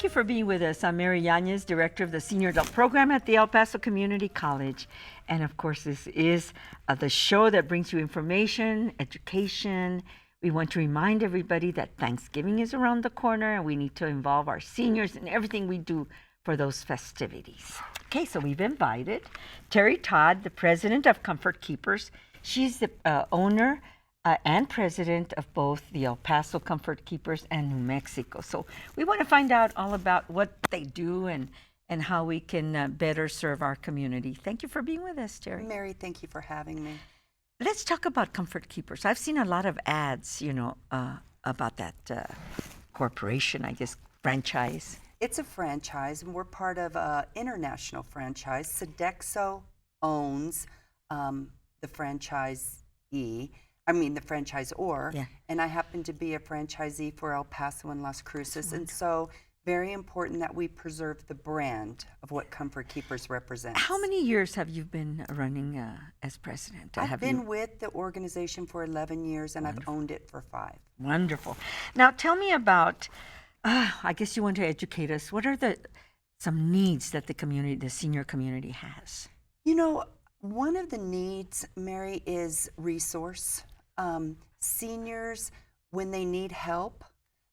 Thank you for being with us. I'm Mary Yanez, Director of the Senior Adult Program at the El Paso Community College. And of course, this is the show that brings you information, education. We want to remind everybody that Thanksgiving is around the corner and we need to involve our seniors in everything we do for those festivities. Okay, so we've invited Terrie Todd, the president of Comfort Keepers. She's the owner and president of both the El Paso Comfort Keepers and New Mexico. So we want to find out all about what they do and how we can better serve our community. Thank you for being with us, Terrie. Mary, thank you for having me. Let's talk about Comfort Keepers. I've seen a lot of ads, about that corporation, I guess, franchise. It's a franchise, and we're part of an international franchise. Sodexo owns the franchisee. The franchisor, yeah. And I happen to be a franchisee for El Paso and Las Cruces, and so very important that we preserve the brand of what Comfort Keepers represents. How many years have you been running as president? I've been with the organization for 11 years, and Wonderful. I've owned it for 5. Wonderful. Now tell me about, I guess you want to educate us, what are some needs that the senior community has? One of the needs, Mary, is resource. Seniors, when they need help,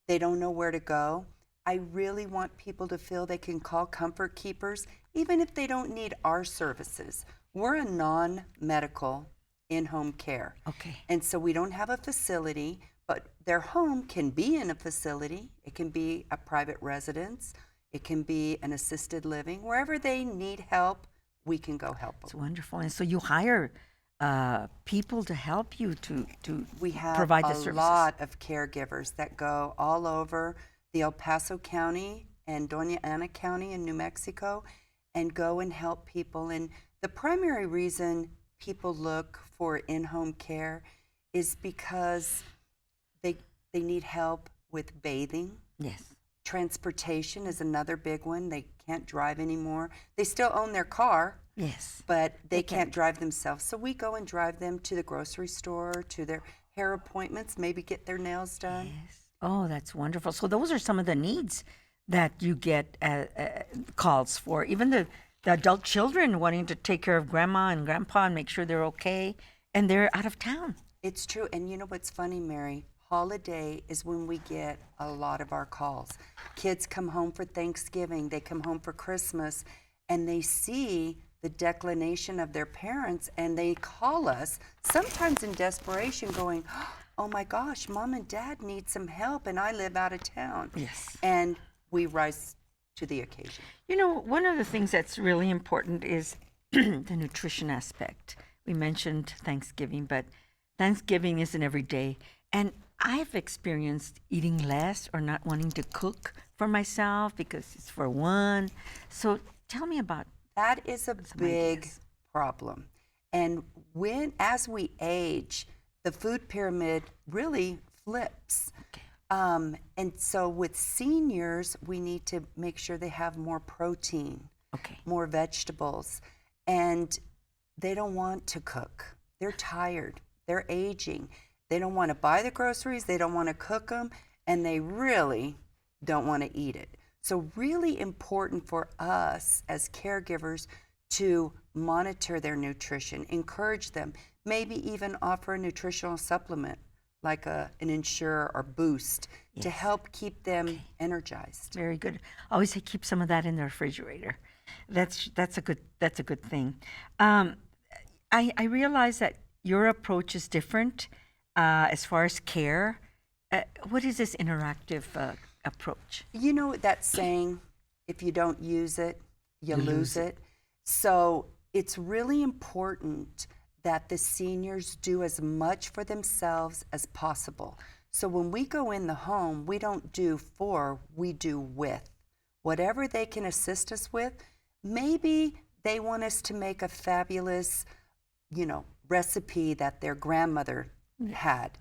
they don't know where to go. I really want people to feel they can call Comfort Keepers, even if they don't need our services. We're a non-medical in-home care. Okay. And so we don't have a facility, but their home can be in a facility. It can be a private residence. It can be an assisted living. Wherever they need help, we can go help them. It's wonderful. And so you hire people to help you to we have provide the services. We have a lot of caregivers that go all over the El Paso County and Doña Ana County in New Mexico and go and help people. And the primary reason people look for in-home care is because they need help with bathing. Yes. Transportation is another big one. They can't drive anymore. They still own their car. Yes. But they can't drive themselves. So we go and drive them to the grocery store, to their hair appointments, maybe get their nails done. Yes. Oh, that's wonderful. So those are some of the needs that you get calls for. Even the adult children wanting to take care of grandma and grandpa and make sure they're okay, and they're out of town. It's true. And you know what's funny, Mary? Holiday is when we get a lot of our calls. Kids come home for Thanksgiving, they come home for Christmas, and they see the declination of their parents, and they call us, sometimes in desperation, going, oh my gosh, Mom and Dad need some help, and I live out of town. Yes. And we rise to the occasion. One of the things that's really important is the nutrition aspect. We mentioned Thanksgiving, but Thanksgiving isn't every day. And I've experienced eating less or not wanting to cook for myself because it's for one. So tell me about that. Is a big problem. And as we age, the food pyramid really flips. Okay. And so with seniors, we need to make sure they have more protein, more vegetables, and they don't want to cook. They're tired. They're aging. They don't want to buy the groceries, they don't want to cook them, and they really don't want to eat it. So really important for us as caregivers to monitor their nutrition, encourage them, maybe even offer a nutritional supplement like an Ensure or Boost to help keep them energized. Very good. Always say keep some of that in the refrigerator. That's a good thing. I realize that your approach is different. As far as care, what is this interactive approach? You know that saying, if you don't use it, you lose it. So it's really important that the seniors do as much for themselves as possible. So when we go in the home, we don't do for, we do with. Whatever they can assist us with, maybe they want us to make a fabulous, recipe that their grandmother had.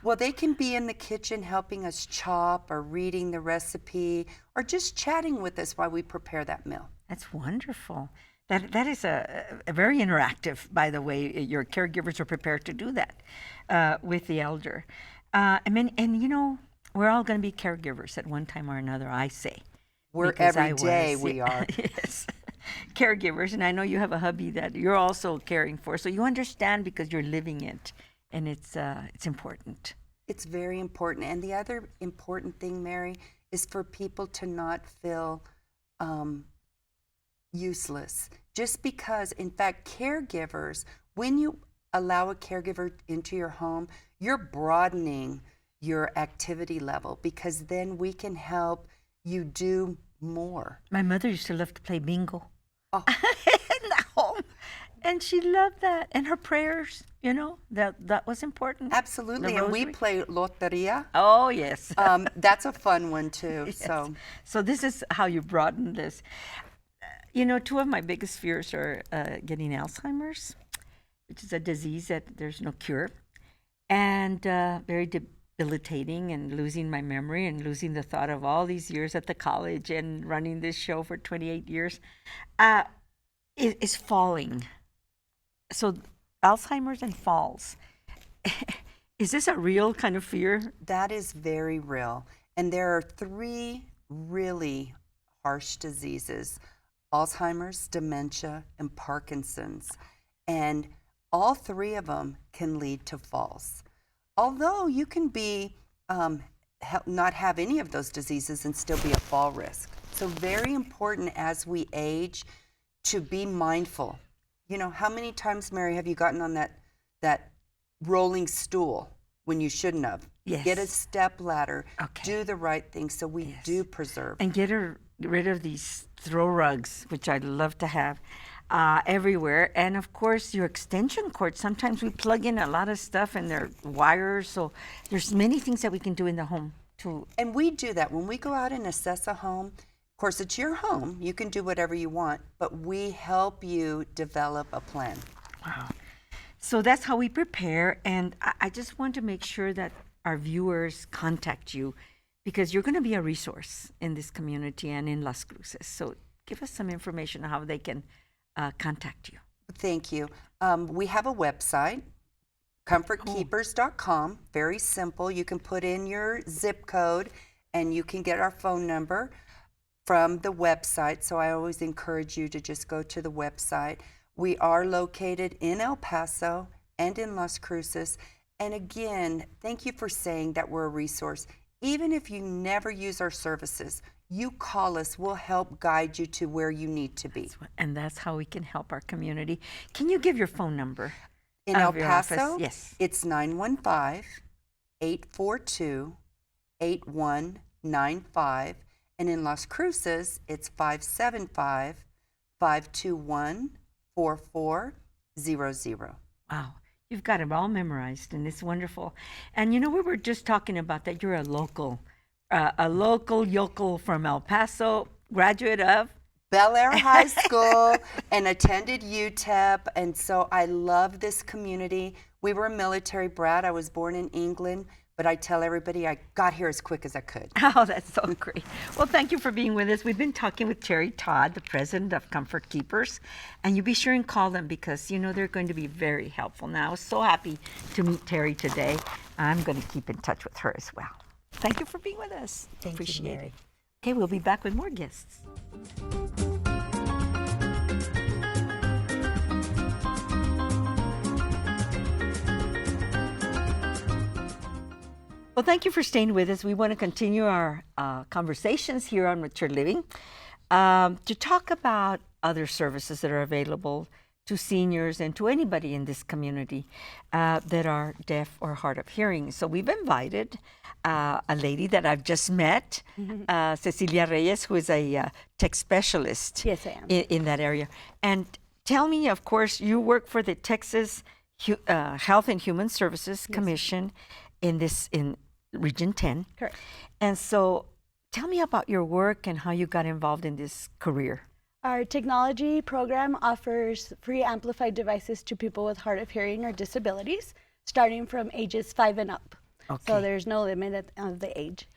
Well, they can be in the kitchen helping us chop or reading the recipe or just chatting with us while we prepare that meal. That's wonderful. That is a very interactive, by the way. Your caregivers are prepared to do that with the elder. We're all going to be caregivers at one time or another, I say. We're because every I day was. we are. Yes. Caregivers, and I know you have a hubby that you're also caring for, so you understand because you're living it, and it's important. It's very important. And the other important thing, Mary, is for people to not feel useless. Just because, in fact, caregivers, when you allow a caregiver into your home, you're broadening your activity level, because then we can help you do more. My mother used to love to play bingo Oh. in the home, and she loved that. And her prayers, that was important. Absolutely. The And we rosary. play loteria. Oh, yes. That's a fun one too. Yes. So this is how you broaden this. Two of my biggest fears are getting Alzheimer's, which is a disease that there's no cure, and very debilitating, and losing my memory and losing the thought of all these years at the college and running this show for 28 years, is falling. So Alzheimer's and falls. Is this a real kind of fear? that is very real. And there are 3 really harsh diseases: Alzheimer's, dementia, and Parkinson's. And all 3 of them can lead to falls. Although you can be not have any of those diseases and still be a fall risk. So very important as we age to be mindful. How many times, Mary, have you gotten on that rolling stool when you shouldn't have? Yes. Get a step ladder. Okay. Do the right thing so we Yes. do preserve. And get rid of these throw rugs, which I'd love to have everywhere. And of course, your extension cord. Sometimes we plug in a lot of stuff and they're wires. So there's many things that we can do in the home to. And we do that when we go out and assess a home. Of course, it's your home. You can do whatever you want, but we help you develop a plan. Wow. So that's how we prepare. And I just want to make sure that our viewers contact you, because you're going to be a resource in this community and in Las Cruces. So give us some information on how they can contact you. Thank you. We have a website, comfortkeepers.com. Very simple. You can put in your zip code and you can get our phone number from the website. So I always encourage you to just go to the website. We are located in El Paso and in Las Cruces. And again, thank you for saying that we're a resource. Even if you never use our services, you call us. We'll help guide you to where you need to be. And that's how we can help our community. Can you give your phone number? In El Of your office? Paso, Yes. it's 915-842-8195. And in Las Cruces, it's 575-521-4400. Wow. You've got it all memorized, and it's wonderful. And we were just talking about that you're a local yokel from El Paso, graduate of. Bel Air High School and attended UTEP. And so I love this community. We were a military brat. I was born in England, but I tell everybody I got here as quick as I could. Oh, that's so great. Well, thank you for being with us. We've been talking with Terrie Todd, the president of Comfort Keepers. And you be sure and call them, because, they're going to be very helpful. Now, I was so happy to meet Terrie today. I'm going to keep in touch with her as well. Thank you for being with us. Thank you, Appreciate Mary. it. Okay, we'll be back with more guests. Well, thank you for staying with us. We want to continue our conversations here on Mature Living to talk about other services that are available to seniors and to anybody in this community that are deaf or hard of hearing. So we've invited a lady that I've just met, Cecilia Reyes, who is a tech specialist. Yes, I am. In that area. And tell me, of course, you work for the Texas Health and Human Services Commission in Region 10. Correct. And so tell me about your work and how you got involved in this career. Our technology program offers free amplified devices to people with hard of hearing or disabilities, starting from ages 5 and up. Okay. So there's no limit of the age.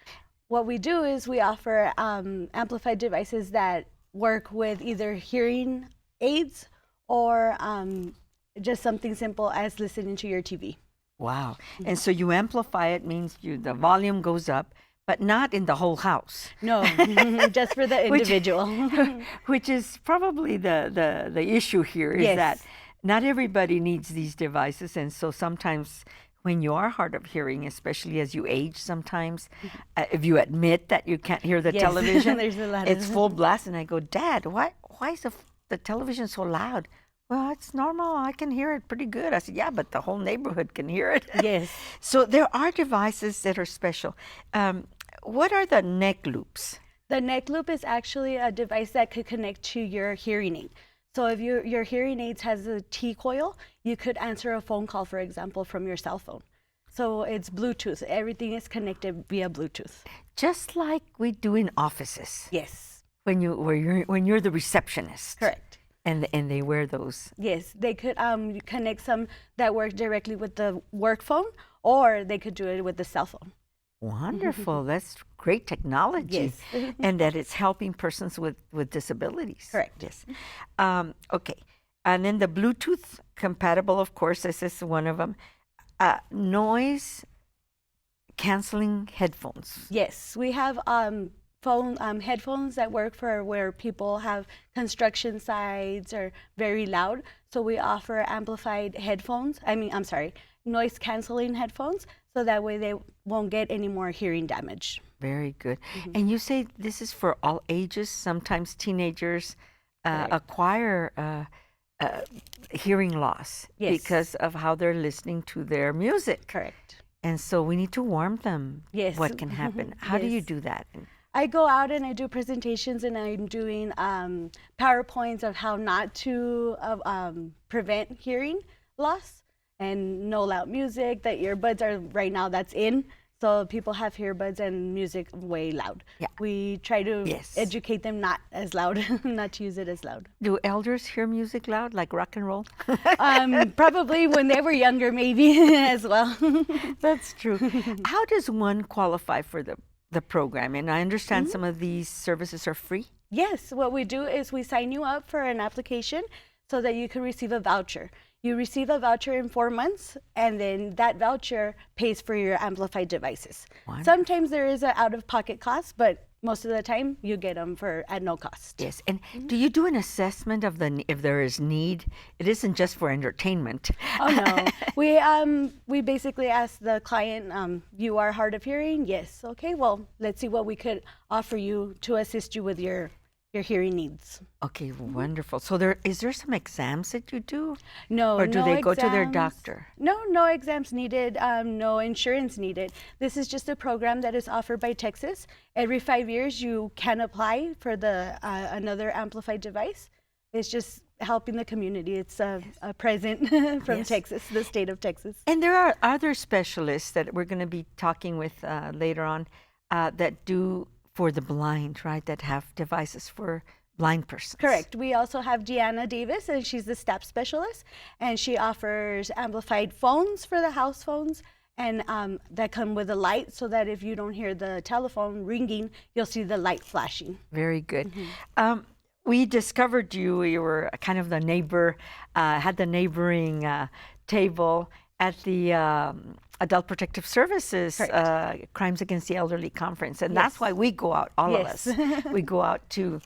What we do is we offer amplified devices that work with either hearing aids or just something simple as listening to your TV. Wow. And so you amplify it, means the volume goes up, but not in the whole house. No, just for the individual. Which is probably the issue here is Yes. that not everybody needs these devices. And so sometimes when you are hard of hearing, especially as you age sometimes, if you admit that you can't hear the Yes. television, There's a lot it's of- full blast. And I go, Dad, why is the television so loud? Well, it's normal. I can hear it pretty good. I said, yeah, but the whole neighborhood can hear it. Yes. So there are devices that are special. What are the neck loops? The neck loop is actually a device that could connect to your hearing aid. So if your hearing aids has a T-coil, you could answer a phone call, for example, from your cell phone. So it's Bluetooth. Everything is connected via Bluetooth. Just like we do in offices Yes. when you're the receptionist. Correct. And they wear those. Yes, they could connect some that work directly with the work phone, or they could do it with the cell phone. Wonderful. That's great technology. Yes. And that it's helping persons with disabilities. Correct. Yes. Okay. And then the Bluetooth compatible, of course, this is one of them. Noise canceling headphones. Yes, we have headphones that work for where people have construction sites or very loud. So we offer amplified headphones. Noise canceling headphones, so that way they won't get any more hearing damage. Very good. And you say this is for all ages. Sometimes teenagers acquire hearing loss Yes. because of how they're listening to their music. Correct. And so we need to warn them Yes. what can happen. How do you Yes. do that? I go out and I do presentations, and I'm doing PowerPoints of how not to prevent hearing loss, and no loud music. The earbuds are right now that's in, so people have earbuds and music way loud. Yeah. We try to Yes. educate them not as loud, not to use it as loud. Do elders hear music loud, like rock and roll? Probably when they were younger, maybe as well. That's true. How does one qualify for the program? And I understand some of these services are free. Yes, what we do is we sign you up for an application so that you can receive a voucher. You receive a voucher in 4 months, and then that voucher pays for your amplified devices. Wonderful. Sometimes there is an out-of-pocket cost, but most of the time you get them at no cost. Yes. And do you do an assessment of if there is need? It isn't just for entertainment. Oh no, we basically ask the client, you are hard of hearing? Yes. Okay. Well, let's see what we could offer you to assist you with your hearing needs. Okay, wonderful. So is there some exams that you do? No, Or do no they go to their exams. doctor? No exams needed, no insurance needed. This is just a program that is offered by Texas. Every 5 years, you can apply for another amplified device. It's just helping the community. It's a present from Yes. Texas, the state of Texas. And there are other specialists that we're going to be talking with later on that do for the blind, right? That have devices for blind persons. Correct. We also have Deanna Davis, and she's the STAP specialist, and she offers amplified phones for the house phones, and that come with a light, so that if you don't hear the telephone ringing, you'll see the light flashing. Very good. We discovered you. You were kind of the neighbor, had the neighboring table at the Adult Protective Services Crimes Against the Elderly Conference. And that's why we go out, all Yes. of us. We go out to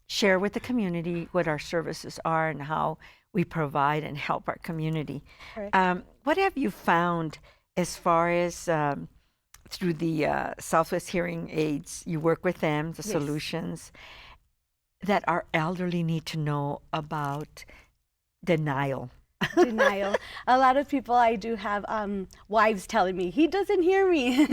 share with the community what our services are and how we provide and help our community. Correct. What have you found as far as through the Southwest Hearing Aids, you work with them, the Yes. solutions, that our elderly need to know about denial? Denial. A lot of people, I do have wives telling me, he doesn't hear me.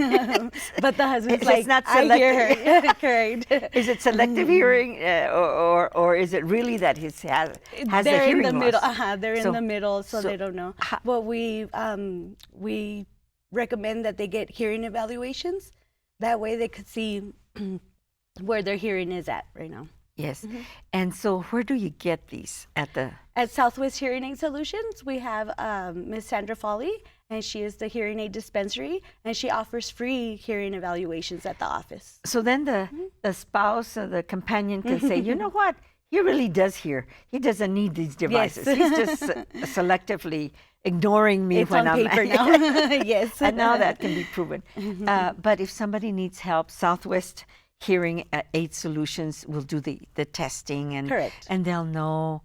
But the husband's It's like, not I hear her. Correct. Is it selective hearing, or is it really that he has the They're hearing in the middle. loss? They're So- in the middle, so so they don't know. ho- But we recommend that they get hearing evaluations. That way they could see where their hearing is at right now. Yes. And so where do you get these? At Southwest Hearing Aid Solutions, we have Ms. Sandra Foley, and she is the hearing aid dispensary, and she offers free hearing evaluations at the office. So then the spouse or the companion can say, you know what? he really does hear. He doesn't need these devices. He's just selectively ignoring me It's when on I'm paper now. Yes. and now that can be proven. But if somebody needs help, Southwest Hearing Aid Solutions will do the testing, and Correct. and they'll know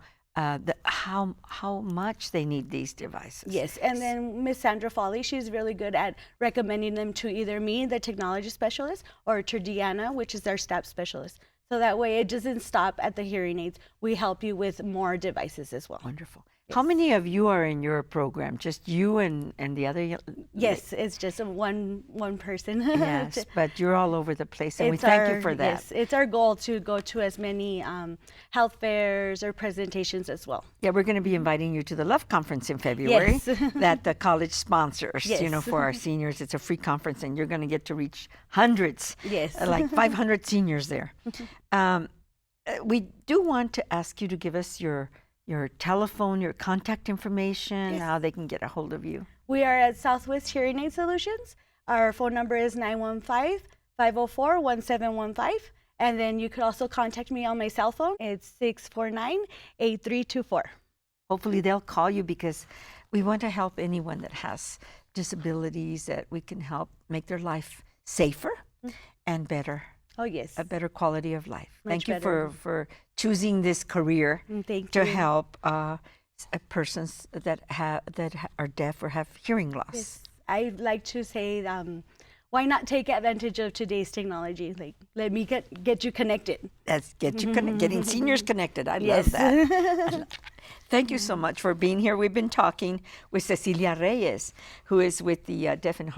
how much they need these devices. Yes, and then Miss Sandra Foley, she's really good at recommending them to either me, the technology specialist, or to Deanna, which is our STAP specialist. So that way it doesn't stop at the hearing aids. We help you with more devices as well. Wonderful. How many of you are in your program? Just you and the other? Yes, it's just one person. Yes, but you're all over the place, and we It's thank you for that. Yes, it's our goal to go to as many health fairs or presentations as well. Yeah, we're going to be inviting you to the Love Conference in February Yes. that the college sponsors, you know, Yes. for our seniors. It's a free conference, and you're going to get to reach hundreds, Yes. like 500 seniors there. We do want to ask you to give us your telephone, your contact information, Yes. how they can get a hold of you. We are at Southwest Hearing Aid Solutions. Our phone number is 915-504-1715. And then you could also contact me on my cell phone. It's 649-8324. Hopefully they'll call you, because we want to help anyone that has disabilities, that we can help make their life safer and better, Oh, yes. a better quality of life. Much Thank you better. for choosing this career Thank to you. help persons that are deaf or have hearing loss. Yes. I'd like to say, why not take advantage of today's technology? Like, let me get you connected. That's getting seniors connected. I Yes. love that. Thank you so much for being here. We've been talking with Cecilia Reyes, who is with the Deaf and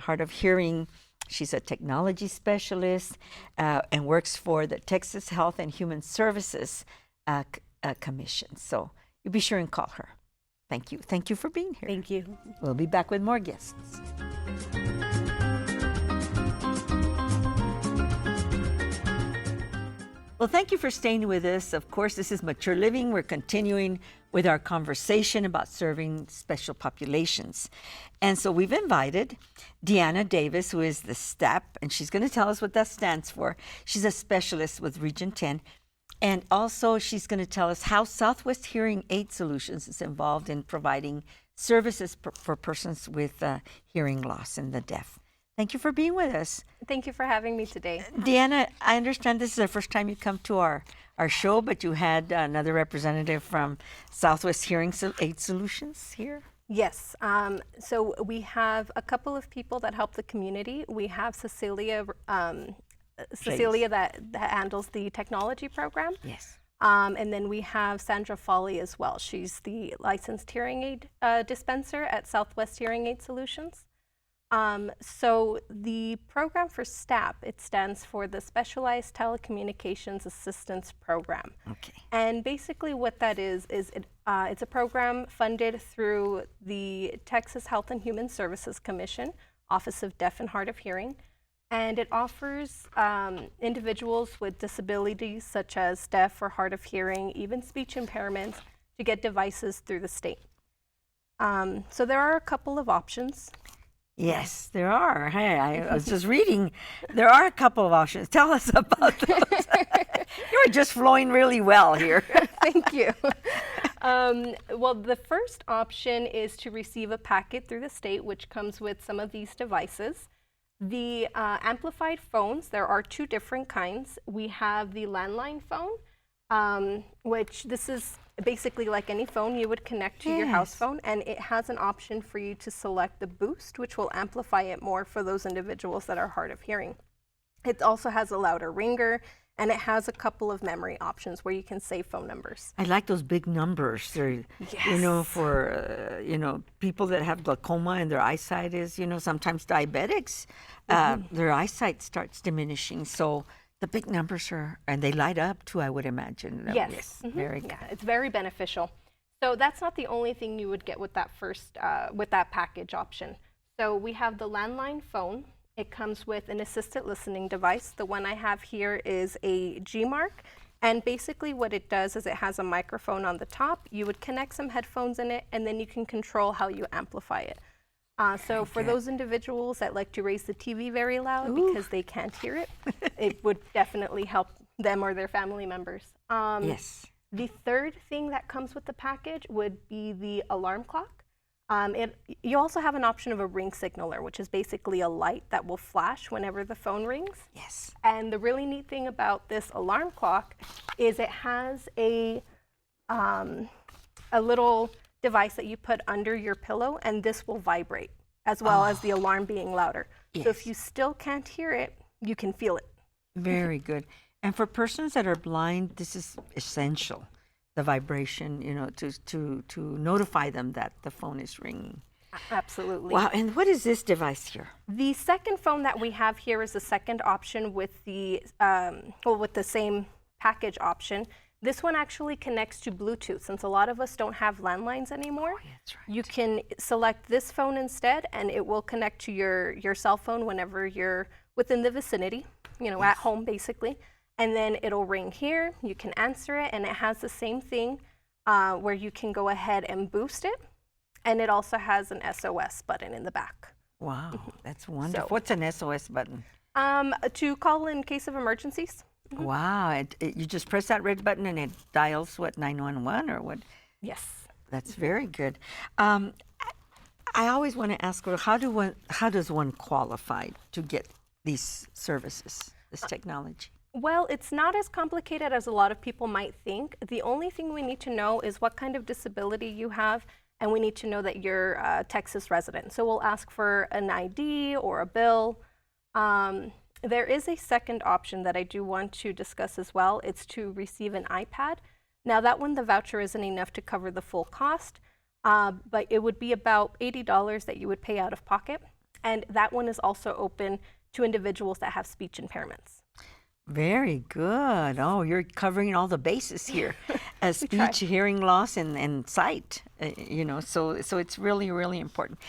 Hard of Hearing. She's a technology specialist and works for the Texas Health and Human Services Commission. So you be sure and call her. Thank you. Thank you for being here. Thank you. We'll be back with more guests. Well, thank you for staying with us. Of course, this is Mature Living. We're continuing with our conversation about serving special populations. And so we've invited Deanna Davis, who is the STAP, and she's going to tell us what that stands for. She's a specialist with Region 10. And also, she's going to tell us how Southwest Hearing Aid Solutions is involved in providing services for persons with hearing loss and the deaf. Thank you for being with us. Thank you for having me today. Deanna, I understand this is the first time you come to our show, but you had another representative from Southwest Hearing Aid Solutions here. Yes, so we have a couple of people that help the community. We have Cecilia that handles the technology program. Yes. And then we have Sandra Foley as well. She's the licensed hearing aid dispenser at Southwest Hearing Aid Solutions. So the program for STAP, it stands for the Specialized Telecommunications Assistance Program. Okay. And basically what that is it's a program funded through the Texas Health and Human Services Commission, Office of Deaf and Hard of Hearing. And it offers individuals with disabilities such as deaf or hard of hearing, even speech impairments, to get devices through the state. So there are a couple of options. Yes, there are. Hey, I was just reading. There are a couple of options. Tell us about those. You were just flowing really well here. Thank you. Well, the first option is to receive a packet through the state, which comes with some of these devices. The amplified phones, there are two different kinds. We have the landline phone, which this is basically like any phone you would connect to your house phone, and it has an option for you to select the boost, which will amplify it more for those individuals that are hard of hearing. It also has a louder ringer, and it has a couple of memory options where you can save phone numbers. I like those big numbers. They're, you know, for, people that have glaucoma and their eyesight is, sometimes diabetics, their eyesight starts diminishing. So the big numbers and they light up too, I would imagine. Yes. Very good. Yeah, it's very beneficial. So that's not the only thing you would get with that with that package option. So we have the landline phone. It comes with an assisted listening device. The one I have here is a G-Mark. And basically what it does is it has a microphone on the top. You would connect some headphones in it, and then you can control how you amplify it. So for those individuals that like to raise the TV very loud because they can't hear it, it would definitely help them or their family members. Yes. The third thing that comes with the package would be the alarm clock. You also have an option of a ring signaler, which is basically a light that will flash whenever the phone rings. Yes. And the really neat thing about this alarm clock is it has a little device that you put under your pillow, and this will vibrate, as well as the alarm being louder. Yes. So if you still can't hear it, you can feel it. Very good. And for persons that are blind, this is essential. The vibration, to notify them that the phone is ringing. Absolutely. Wow, and what is this device here? The second phone that we have here is the second option with the with the same package option. This one actually connects to Bluetooth. Since a lot of us don't have landlines anymore, That's right. you can select this phone instead, and it will connect to your cell phone whenever you're within the vicinity, at home basically. And then it'll ring here, you can answer it, and it has the same thing where you can go ahead and boost it. And it also has an SOS button in the back. Wow, that's wonderful. So- What's an SOS button? To call in case of emergencies. Wow, you just press that red button and it dials, 911 or what? Yes. That's very good. I always want to ask her, how does one qualify to get these services, this technology? Well, it's not as complicated as a lot of people might think. The only thing we need to know is what kind of disability you have, and we need to know that you're a Texas resident. So we'll ask for an ID or a bill. There is a second option that I do want to discuss as well. It's to receive an iPad. Now that one, the voucher isn't enough to cover the full cost, but it would be about $80 that you would pay out of pocket. And that one is also open to individuals that have speech impairments. Very good. Oh, you're covering all the bases here. Speech, hearing loss, and sight, so it's really, really important.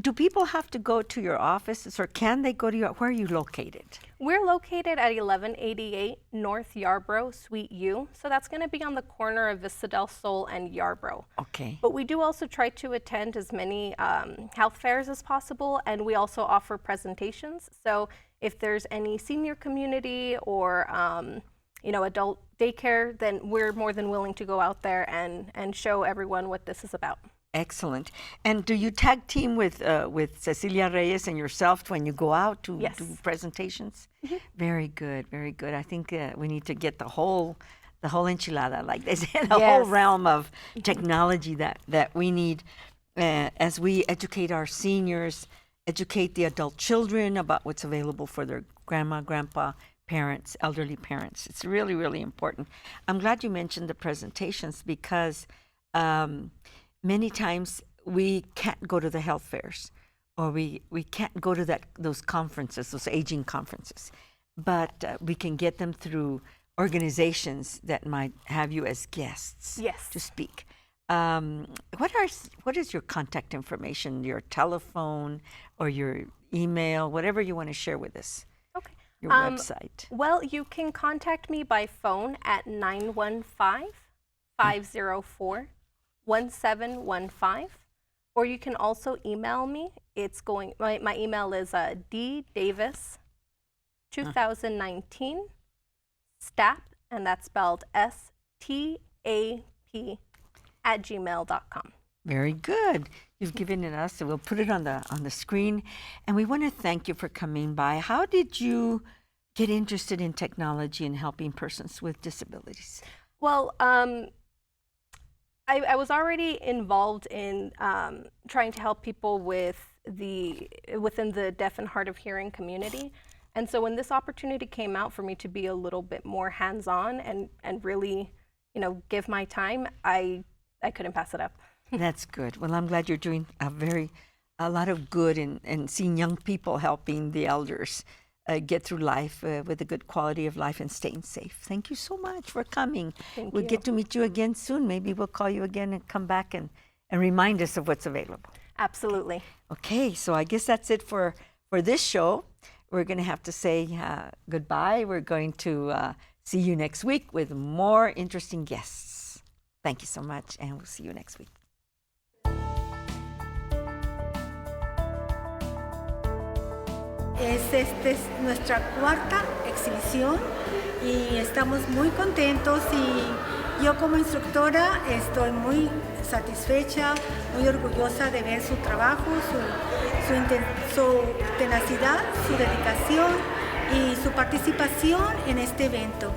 Do people have to go to your offices, or can they go to where are you located? We're located at 1188 North Yarborough, Suite U. So that's going to be on the corner of Vista del Sol and Yarborough. Okay. But we do also try to attend as many health fairs as possible, and we also offer presentations. So if there's any senior community or adult daycare, then we're more than willing to go out there and show everyone what this is about. Excellent. And do you tag team with Cecilia Reyes and yourself when you go out to Yes. do presentations? Mm-hmm. Very good, very good. I think we need to get the whole enchilada, like they say, the whole Yes. realm of technology that we need as we educate our seniors, educate the adult children about what's available for their grandma, grandpa, parents, elderly parents. It's really, really important. I'm glad you mentioned the presentations because many times we can't go to the health fairs, or we can't go to those conferences, those aging conferences, but we can get them through organizations that might have you as guests Yes. to speak. What is your contact information, your telephone or your email, whatever you want to share with us, Okay. your website? Well, you can contact me by phone at 915-504-1715, or you can also email me. My email is ddavis2019 STAP, and that's spelled STAP @gmail.com. Very good. You've given it us, so we'll put it on the screen. And we want to thank you for coming by. How did you get interested in technology and helping persons with disabilities? Well, I was already involved in trying to help people within the deaf and hard of hearing community. And so when this opportunity came out for me to be a little bit more hands-on and really, give my time, I couldn't pass it up. That's good. Well, I'm glad you're doing a lot of good and seeing young people helping the elders get through life with a good quality of life and staying safe. Thank you so much for coming. Thank We'll you. get to meet you again soon. Maybe we'll call you again and come back and remind us of what's available. Absolutely. Okay, so I guess that's it for this show. We're going to have to say goodbye. We're going to see you next week with more interesting guests. Thank you so much, and we'll see you next week. Esta es nuestra cuarta exhibición y estamos muy contentos y yo como instructora estoy muy satisfecha, muy orgullosa de ver su trabajo, su tenacidad, su dedicación y su participación en este evento.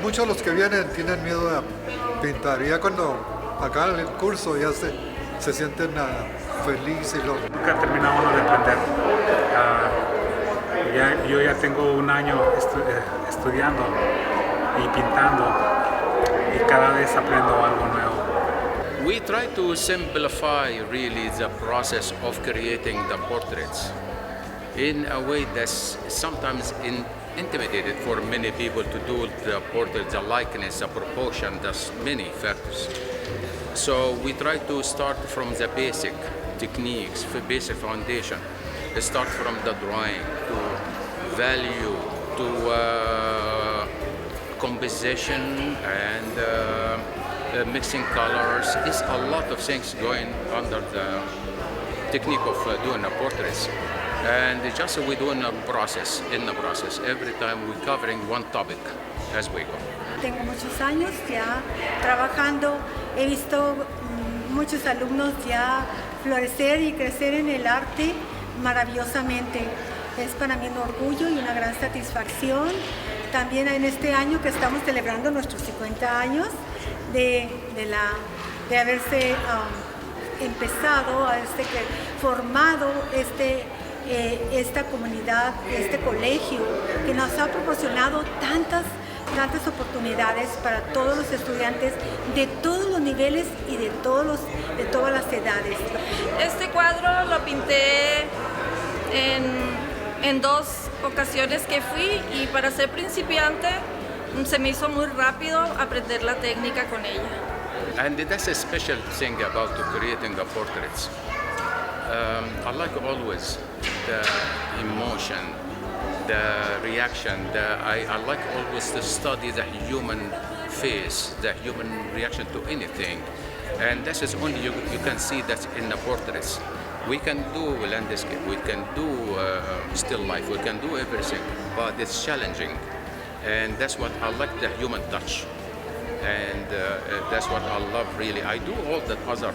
Muchos de los que vienen tienen miedo de pintar y ya cuando acaban el curso ya se sienten felices. Nunca termina uno de aprender. Yo ya tengo un año estudiando y pintando y cada vez aprendo algo nuevo. We try to simplify really the process of creating the portraits in a way that's sometimes intimidated for many people to do the portrait, the likeness, the proportion, there's many factors. So we try to start from the basic techniques, basic foundation. Start from the drawing to value, to composition and mixing colors. It's a lot of things going under the technique of doing a portraits. And just we're doing a process, in the process. Every time we're covering one topic as we go. Tengo muchos años ya trabajando, he visto muchos alumnos ya florecer y crecer en el arte maravillosamente. Es para mí un orgullo y una gran satisfacción. También en este año que estamos celebrando nuestros 50 años de haberse empezado, formado esta comunidad, este colegio que nos ha proporcionado tantas oportunidades para todos los estudiantes de todos los niveles y de todas las edades. Este cuadro lo pinté en 2 ocasiones que fui y para ser principiante se me hizo muy rápido aprender la técnica con ella. And that's a special thing about creating the portraits. I like always the emotion, the reaction. I like always to study the human face, the human reaction to anything. And this is only you can see that in the portraits. We can do landscape, we can do still life, we can do everything, but it's challenging. And that's what I like, the human touch. And that's what I love really. I do all the other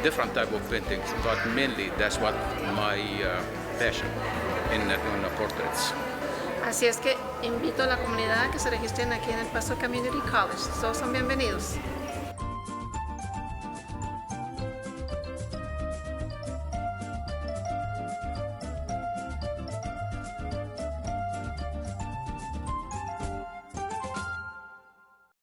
different type of paintings, but mainly that's what my passion in the portraits. Así es que invito a la comunidad a que se registren aquí en el Paso Community College. Todos son bienvenidos.